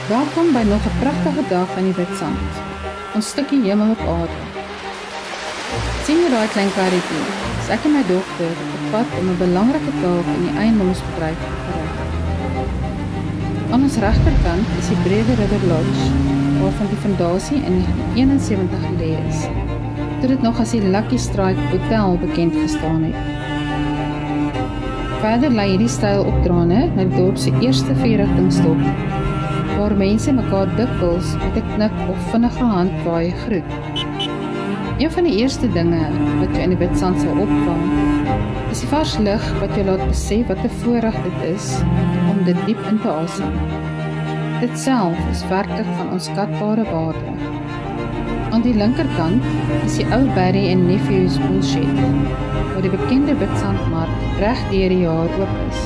Welkom by nog 'n pragtige dag in die Witstrand, ons stukkie hemel op aarde. Sien jy daai klein karretjie? Dis ek en my dogter op pad om 'n belangrike taak in die eiendomsbedryf te verrig. Aan ons regterkant is die Brede River Lodge, waarvan die fondasie in 1971 gelê is, toe dit nog as die Lucky Strike Hotel bekend gestaan het. Verder lei hierdie styl opdraande na die dorp se eerste vierrigtingstop, waar mense mekaar dikwels met 'n knik of vinnige handwaai groet. Een van die eerste dinge wat jy in die Witstrand sal opvang, is die vars lug wat jy laat besef wat 'n voorreg dit is om dit diep in te asem. Dit self is werklik van onskatbare waarde. Aan die linkerkant is die ou Barry & Nephews Bullshed, waar die bekende Witstrandmark reg deur die jaar oop is.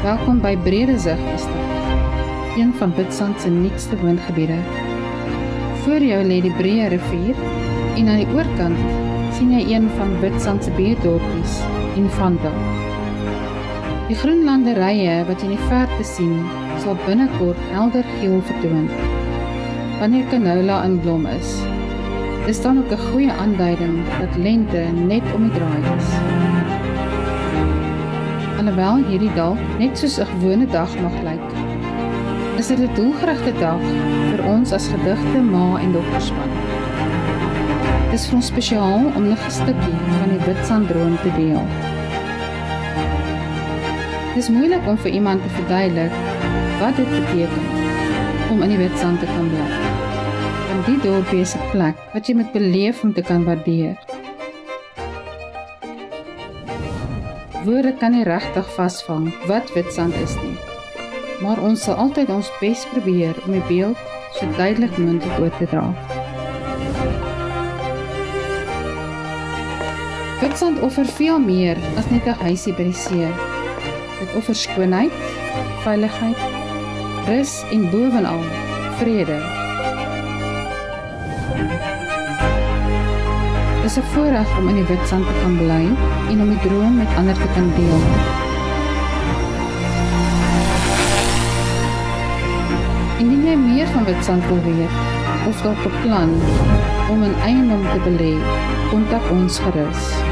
Welkom by Bredesig District, een van Witstrand se nuutste woongebiede. Voor jou lê die Breë rivier en aan die oorkant sien jy een van Witstrand se buurdorpies, Infanta. Die groen landerye wat jy in die verte sien, sal binnekort helder geel vertoon, wanneer canola in blom is. Dis dan ook 'n goeie aanduiding dat lente net om die draai is. Alhoewel hierdie dalk net soos 'n gewone dag mag lyk, is dit 'n doelgerigte dag vir ons as gedigte ma en dogterspan. Dis vir ons spesiaal om nog 'n stukkie van die Witstrand-droom te deel. Dis moeilik om vir iemand te verduidelik wat dit beteken om in die Witstrand te kan bly. Want die dorpie is 'n plek wat jy moet beleef om te kan waardeer. Woorde kan nie regtig vasvang wat Witstrand is nie, maar ons sal altyd ons bes probeer om die beeld so duidelik moontlik oor te dra. Witstrand offer veel meer as net 'n huisie by die see. Dit offer skoonheid, veiligheid, rus en bovenal vrede. Dis 'n voorreg om in die Witstrand te kan bly en om die droom met ander te kan deel. Indien jy meer van Witstrand wil weet, of dalk beplan om 'n eiendom te belê, kontak ons gerus.